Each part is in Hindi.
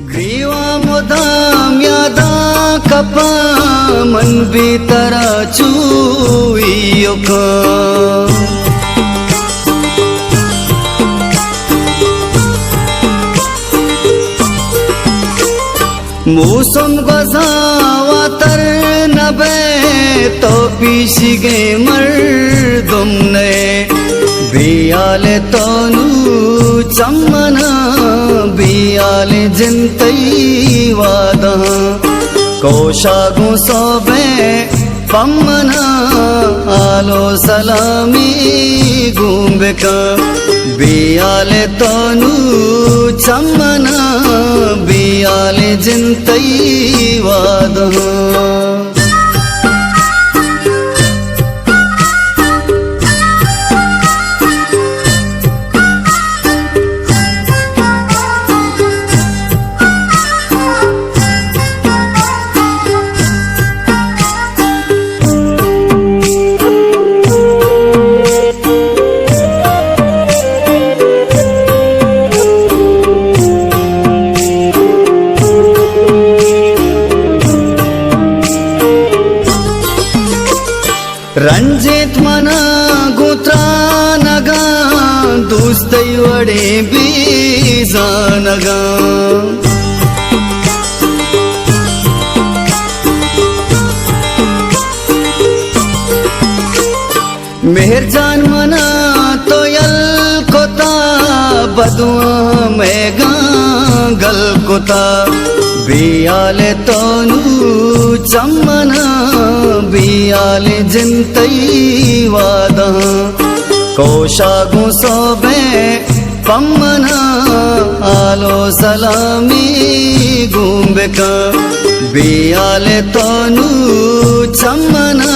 ग्रीवा मोदाम यादा कपा मन भीतरा चुइयो का मौसम गजावा तर नबे तो पीछे मर्दम ने बियाले तोनु चम्मना बियाले जिंतई वादा कोशागु सोबे पम्मना आलो सलामी गुंबका बियाले तोनु चम्मना बियाले जिंतई वादा रंजित मना गुत्रा नगा दोस्तई वडे बीजा नगा मेहरजान मना तो यल कोता बदुआ मेगा गल कोता बियाले तोनु चम्मना बियाले जिंतई वादा कोशागु सोबे पम्मना आलो सलामी गुंबका बियाले तोनु चम्मना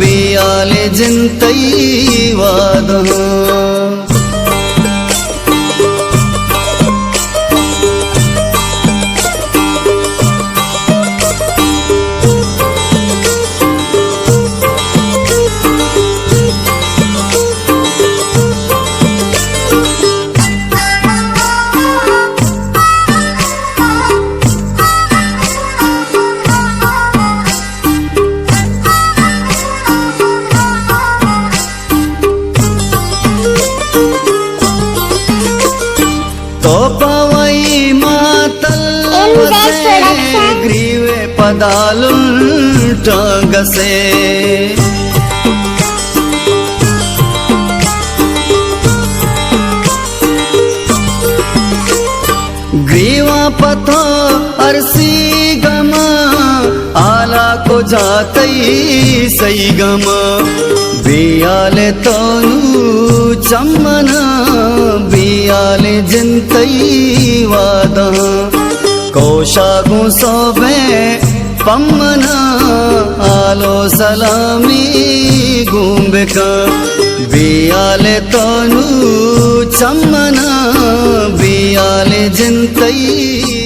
बियाले जिंतई वादा पवई मातल ग्रीवे पदालुंटा गसे ग्रीवा पथो अरसी गमा आला को जातई सही गमा बियाले तोनु चम्मना बियाले जिंतई वादा कोशागु सोबे पम्मना आलो सलामी गुंबका बियाले तोनु चम्मना बियाले जिंतई